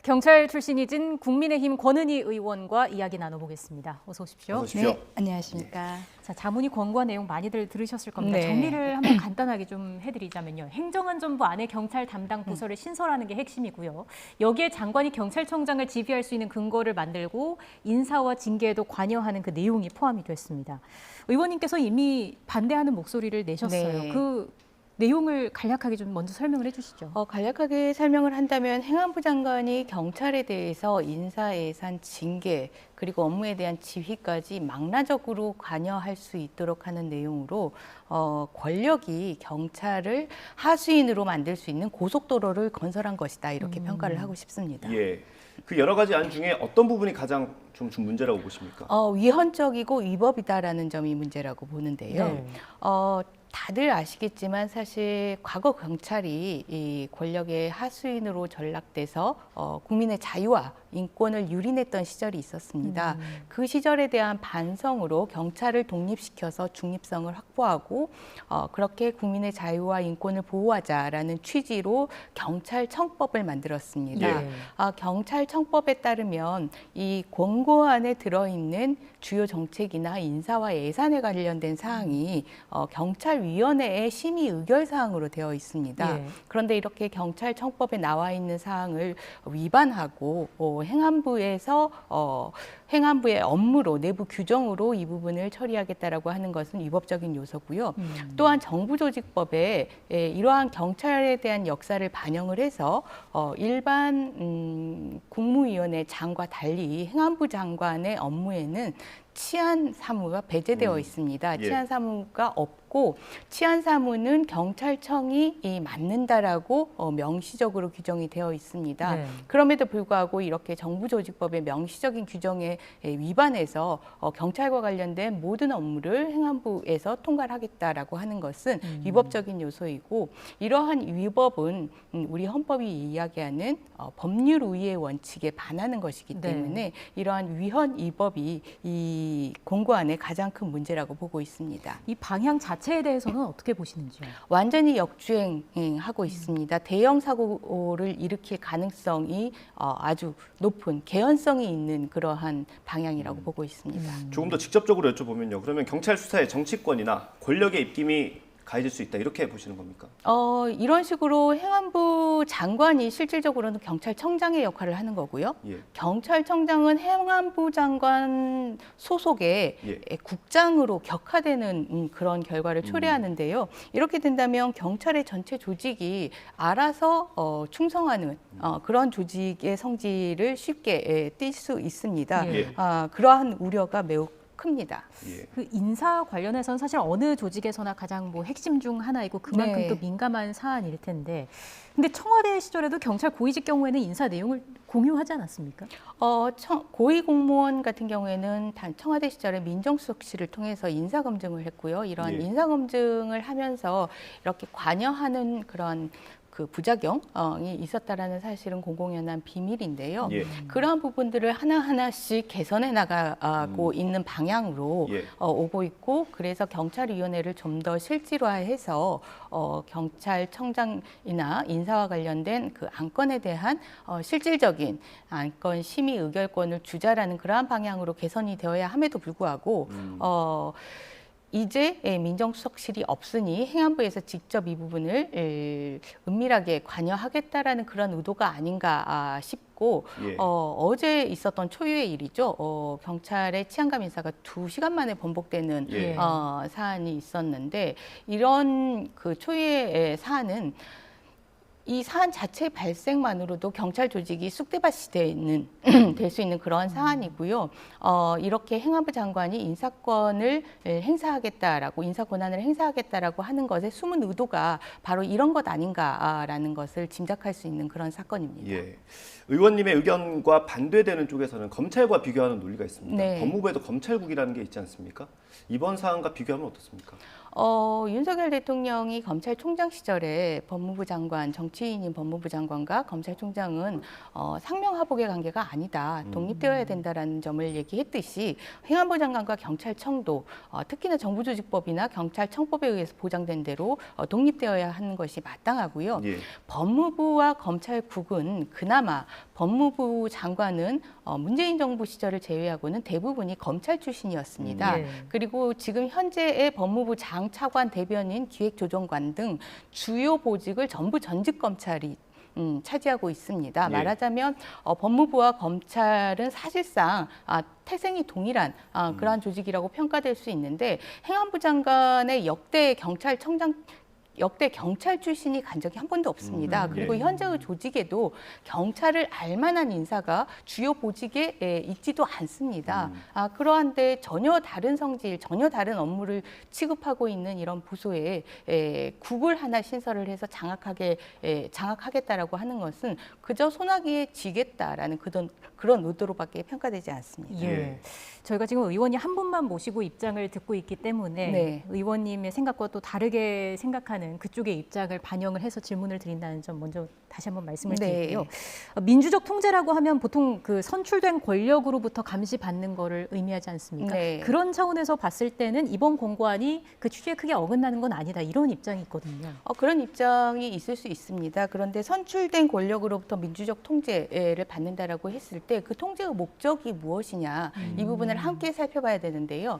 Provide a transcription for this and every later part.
경찰 출신이진 국민의힘 권은희 의원과 이야기 나눠보겠습니다. 어서 오십시오. 어서 오십시오. 네, 안녕하십니까. 자, 자문위 권고안 내용 많이들 들으셨을 겁니다. 네. 정리를 한번 간단하게 좀 해드리자면요. 행정안전부 안에 경찰 담당 부서를 신설하는 게 핵심이고요. 여기에 장관이 경찰청장을 지휘할 수 있는 근거를 만들고 인사와 징계에도 관여하는 그 내용이 포함이 됐습니다. 의원님께서 이미 반대하는 목소리를 내셨어요. 네. 그 내용을 간략하게 좀 먼저 설명을 해주시죠. 간략하게 설명을 한다면 행안부 장관이 경찰에 대해서 인사, 예산, 징계 그리고 업무에 대한 지휘까지 망라적으로 관여할 수 있도록 하는 내용으로 권력이 경찰을 하수인으로 만들 수 있는 고속도로를 건설한 것이다 이렇게 평가를 하고 싶습니다. 예. 그 여러 가지 안 중에 어떤 부분이 가장 좀 문제라고 보십니까? 위헌적이고 위법이다라는 점이 문제라고 보는데요. 네. 다들 아시겠지만 사실 과거 경찰이 이 권력의 하수인으로 전락돼서 국민의 자유와 인권을 유린했던 시절이 있었습니다. 그 시절에 대한 반성으로 경찰을 독립시켜서 중립성을 확보하고 그렇게 국민의 자유와 인권을 보호하자라는 취지로 경찰청법을 만들었습니다. 예. 경찰청법에 따르면 이 권고안에 들어있는 주요 정책이나 인사와 예산에 관련된 사항이 경찰위원회의 심의 의결 사항으로 되어 있습니다. 예. 그런데 이렇게 경찰청법에 나와 있는 사항을 위반하고 행안부의 업무로 내부 규정으로 이 부분을 처리하겠다라고 하는 것은 위법적인 요소고요. 또한 정부조직법에 이러한 경찰에 대한 역사를 반영을 해서 일반 국무위원회 장과 달리 행안부 장관의 업무에는 치안 사무가 배제되어 있습니다. 예. 치안 사무가 없고 치안 사무는 경찰청이 맡는다라고 명시적으로 규정이 되어 있습니다. 네. 그럼에도 불구하고 이렇게 정부조직법의 명시적인 규정에 위반해서 경찰과 관련된 모든 업무를 행안부에서 통과를 하겠다라고 하는 것은 위법적인 요소이고 이러한 위법은 우리 헌법이 이야기하는 법률 우위의 원칙에 반하는 것이기 때문에 네. 이러한 위헌 위법이 이 공고안의 가장 큰 문제라고 보고 있습니다. 이 방향 자체에 대해서는 어떻게 보시는지요? 완전히 역주행하고 있습니다. 대형 사고를 일으킬 가능성이 아주 높은 개연성이 있는 그러한 방향이라고 보고 있습니다. 조금 더 직접적으로 여쭤보면요. 그러면 경찰 수사의 정치권이나 권력의 입김이 가해질 수 있다 이렇게 보시는 겁니까? 이런 식으로 행안부 장관이 실질적으로는 경찰청장의 역할을 하는 거고요. 예. 경찰청장은 행안부 장관 소속의 예. 국장으로 격화되는 그런 결과를 초래하는데요. 이렇게 된다면 경찰의 전체 조직이 알아서 충성하는 그런 조직의 성질을 쉽게 띌 수 있습니다. 예. 그러한 우려가 매우 큽니다. 예. 그 인사 관련해서는 사실 어느 조직에서나 가장 뭐 핵심 중 하나이고 그만큼 네. 또 민감한 사안일 텐데, 근데 청와대 시절에도 경찰 고위직 경우에는 인사 내용을 공유하지 않았습니까? 고위 공무원 같은 경우에는 청와대 시절에 민정수석실을 통해서 인사 검증을 했고요. 이러한 예. 인사 검증을 하면서 이렇게 관여하는 그런 그 부작용이 있었다라는 사실은 공공연한 비밀인데요. 예. 그러한 부분들을 하나하나씩 개선해 나가고 있는 방향으로 예. 오고 있고, 그래서 경찰위원회를 좀 더 실질화해서 경찰청장이나 인사와 관련된 그 안건에 대한 실질적인 안건 심의 의결권을 주자라는 그러한 방향으로 개선이 되어야 함에도 불구하고 이제 민정수석실이 없으니 행안부에서 직접 이 부분을 은밀하게 관여하겠다라는 그런 의도가 아닌가 싶고 예. 어제 있었던 초유의 일이죠. 경찰의 치안감 인사가 2시간 만에 번복되는 예. 사안이 있었는데 이런 그 초유의 사안은 이 사안 자체 발생만으로도 경찰 조직이 쑥대밭이 될 수 있는 그런 사안이고요. 이렇게 행안부 장관이 인사권을 행사하겠다라고, 인사 권한을 행사하겠다라고 하는 것의 숨은 의도가 바로 이런 것 아닌가라는 것을 짐작할 수 있는 그런 사건입니다. 예. 의원님의 의견과 반대되는 쪽에서는 검찰과 비교하는 논리가 있습니다. 네. 법무부에도 검찰국이라는 게 있지 않습니까? 이번 사안과 비교하면 어떻습니까? 윤석열 대통령이 검찰총장 시절에 법무부 장관, 정치인인 법무부 장관과 검찰총장은 상명하복의 관계가 아니다. 독립되어야 된다라는 점을 얘기했듯이 행안부 장관과 경찰청도 특히나 정부조직법이나 경찰청법에 의해서 보장된 대로 독립되어야 하는 것이 마땅하고요. 예. 법무부와 검찰국은 그나마 법무부 장관은 문재인 정부 시절을 제외하고는 대부분이 검찰 출신이었습니다. 예. 그리고 지금 현재의 법무부 장차관 대변인 기획조정관 등 주요 보직을 전부 전직 검찰이 차지하고 있습니다. 예. 말하자면 법무부와 검찰은 사실상 태생이 동일한 그러한 조직이라고 평가될 수 있는데 행안부 장관의 역대 경찰 출신이 간 적이 한 번도 없습니다. 그리고 예. 현재의 조직에도 경찰을 알만한 인사가 주요 보직에 있지도 않습니다. 그러한데 전혀 다른 성질, 전혀 다른 업무를 취급하고 있는 이런 부서에 국을 하나 신설을 해서 장악하겠다라고 하는 것은 그저 소나기에 지겠다라는 그런 의도로밖에 평가되지 않습니다. 예. 저희가 지금 의원이 한 분만 모시고 입장을 듣고 있기 때문에 네. 의원님의 생각과 또 다르게 생각하는 그쪽의 입장을 반영을 해서 질문을 드린다는 점 먼저 다시 한번 말씀을 네. 드릴게요. 민주적 통제라고 하면 보통 그 선출된 권력으로부터 감시받는 거를 의미하지 않습니까? 네. 그런 차원에서 봤을 때는 이번 공고안이 그 취지에 크게 어긋나는 건 아니다. 이런 입장이 있거든요. 그런 입장이 있을 수 있습니다. 그런데 선출된 권력으로부터 민주적 통제를 받는다라고 했을 때 그 통제의 목적이 무엇이냐 이 부분을 함께 살펴봐야 되는데요.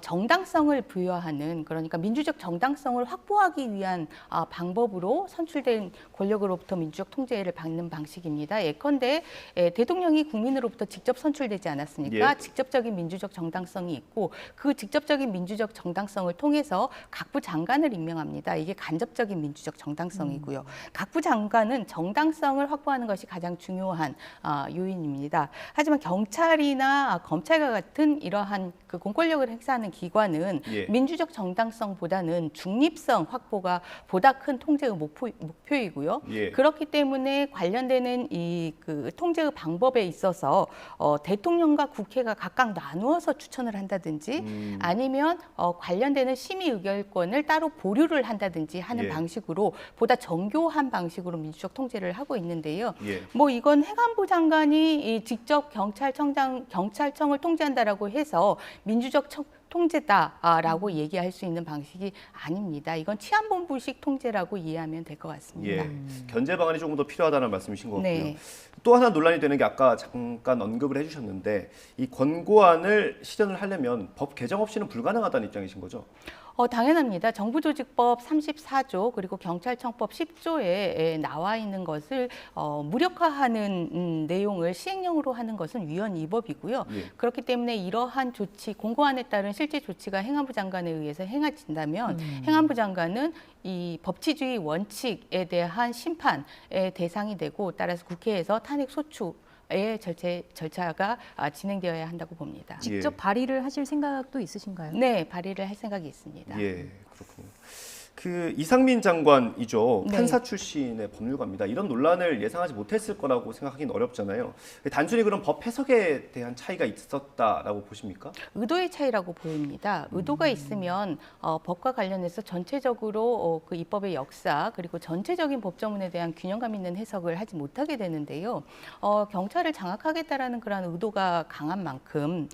정당성을 부여하는 그러니까 민주적 정당성을 확보하기 위한 방법으로 선출된 권력으로부터 민주적 통제를 받는 방식입니다. 예컨대 대통령이 국민으로부터 직접 선출되지 않았습니까? 예. 직접적인 민주적 정당성이 있고 그 직접적인 민주적 정당성을 통해서 각부 장관을 임명합니다. 이게 간접적인 민주적 정당성이고요. 각부 장관은 정당성을 확보하는 것이 가장 중요한 요인입니다. 하지만 경찰이나 검찰과 같은 이러한 그 공권력을 행사하는 기관은 예. 민주적 정당성보다는 중립성 확보가 보다 큰 통제의 목표이고요. 예. 그렇기 때문에 관련되는 이 그 통제의 방법에 있어서 대통령과 국회가 각각 나누어서 추천을 한다든지 아니면 관련되는 심의 의결권을 따로 보류를 한다든지 하는 예. 방식으로 보다 정교한 방식으로 민주적 통제를 하고 있는데요. 예. 뭐 이건 행안부 장관이 직접 경찰청을 통제한다라고 해서 민주적 통제다라고 얘기할 수 있는 방식이 아닙니다. 이건 치안본부식 통제라고 이해하면 될 것 같습니다. 예. 견제 방안이 조금 더 필요하다는 말씀이신 것 같고요. 네. 또 하나 논란이 되는 게 아까 잠깐 언급을 해주셨는데 이 권고안을 실현을 하려면 법 개정 없이는 불가능하다는 입장이신 거죠? 당연합니다. 정부조직법 34조 그리고 경찰청법 10조에 나와 있는 것을 무력화하는 내용을 시행령으로 하는 것은 위헌위법이고요. 예. 그렇기 때문에 이러한 조치, 공고안에 따른 실제 조치가 행안부 장관에 의해서 행해진다면 행안부 장관은 이 법치주의 원칙에 대한 심판의 대상이 되고 따라서 국회에서 탄핵 소추 의 절차가 진행되어야 한다고 봅니다. 직접 발의를 하실 생각도 있으신가요? 네, 발의를 할 생각이 있습니다. 예, 그렇군요. 그 이상민 장관이죠. 네. 판사 출신의 법률가입니다. 이런 논란을 예상하지 못했을 거라고 생각하기는 어렵잖아요. 단순히 그런 법 해석에 대한 차이가 있었다라고 보십니까? 의도의 차이라고 보입니다. 의도가 있으면 법과 관련해서 전체적으로 그 입법의 역사 그리고 전체적인 법조문에 대한 균형감 있는 해석을 하지 못하게 되는데요. 경찰을 장악하겠다라는 그런 의도가 강한 만큼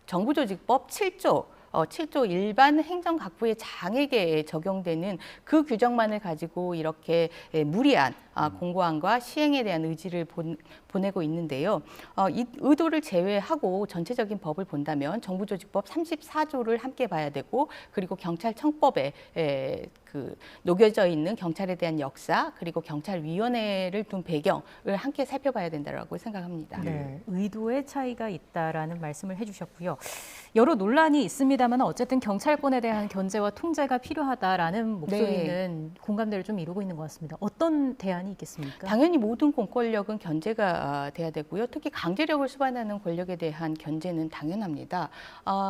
정부조직법 7조 7조 일반 행정각부의 장에게 적용되는 그 규정만을 가지고 이렇게 무리한 공고안과 시행에 대한 의지를 보내고 있는데요. 이 의도를 제외하고 전체적인 법을 본다면 정부조직법 34조를 함께 봐야 되고 그리고 경찰청법에 그 녹여져 있는 경찰에 대한 역사 그리고 경찰위원회를 둔 배경을 함께 살펴봐야 된다고 생각합니다. 네, 의도의 차이가 있다라는 말씀을 해주셨고요. 여러 논란이 있습니다만 어쨌든 경찰권에 대한 견제와 통제가 필요하다라는 목소리는 공감대를 좀 이루고 있는 것 같습니다. 어떤 대안이 있겠습니까? 당연히 모든 공권력은 견제가 돼야 되고요. 특히 강제력을 수반하는 권력에 대한 견제는 당연합니다.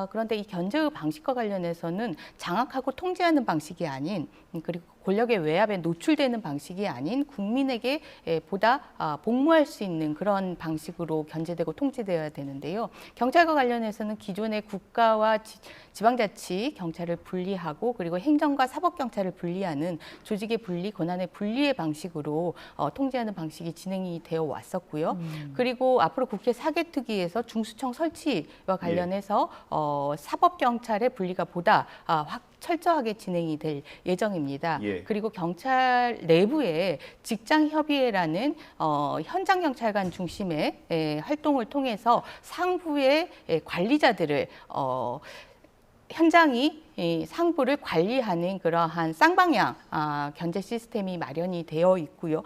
그런데 이 견제의 방식과 관련해서는 장악하고 통제하는 방식이 아닌 그리고 권력의 외압에 노출되는 방식이 아닌 국민에게 보다 복무할 수 있는 그런 방식으로 견제되고 통제되어야 되는데요. 경찰과 관련해서는 기존의 국가와 지방자치 경찰을 분리하고 그리고 행정과 사법경찰을 분리하는 조직의 분리, 권한의 분리의 방식으로 통제하는 방식이 진행이 되어 왔었고요. 그리고 앞으로 국회 사개특위에서 중수청 설치와 관련해서 사법경찰의 분리가 보다 철저하게 진행이 될 예정입니다. 예. 그리고 경찰 내부에 직장협의회라는 현장 경찰관 중심의 활동을 통해서 상부의 관리자들을 현장이 이 상부를 관리하는 그러한 쌍방향 견제 시스템이 마련이 되어 있고요.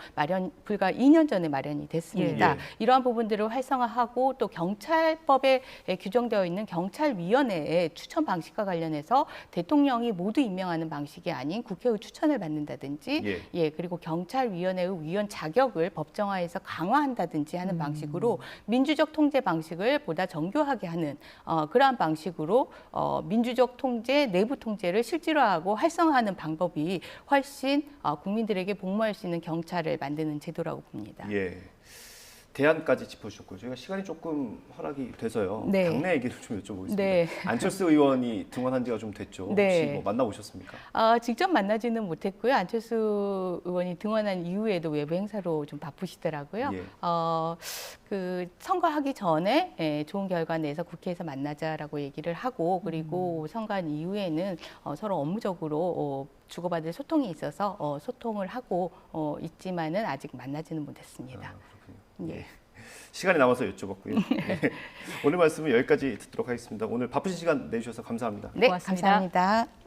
불과 2년 전에 마련이 됐습니다. 예. 이러한 부분들을 활성화하고 또 경찰법에 규정되어 있는 경찰위원회의 추천 방식과 관련해서 대통령이 모두 임명하는 방식이 아닌 국회의 추천을 받는다든지 그리고 경찰위원회의 위원 자격을 법정화해서 강화한다든지 하는 방식으로 민주적 통제 방식을 보다 정교하게 하는 그러한 방식으로 민주적 통제 내부 통제를 실질화하고 활성화하는 방법이 훨씬 국민들에게 복무할 수 있는 경찰을 만드는 제도라고 봅니다. 예. 대안까지 짚어주셨고요. 저희가 시간이 조금 허락이 돼서요. 네. 당내 얘기를 좀 여쭤보겠습니다. 네. 안철수 의원이 등원한 지가 좀 됐죠. 네. 혹시 뭐 만나보셨습니까? 직접 만나지는 못했고요. 안철수 의원이 등원한 이후에도 외부 행사로 좀 바쁘시더라고요. 예. 그 선거하기 전에 좋은 결과 내서 국회에서 만나자라고 얘기를 하고 그리고 선거한 이후에는 서로 업무적으로 주고받을 소통이 있어서 소통을 하고 있지만은 아직 만나지는 못했습니다. 그렇군요. 예. 시간이 남아서 여쭤봤고요. 예. 오늘 말씀은 여기까지 듣도록 하겠습니다. 오늘 바쁘신 시간 내주셔서 감사합니다. 네, 고맙습니다. 감사합니다.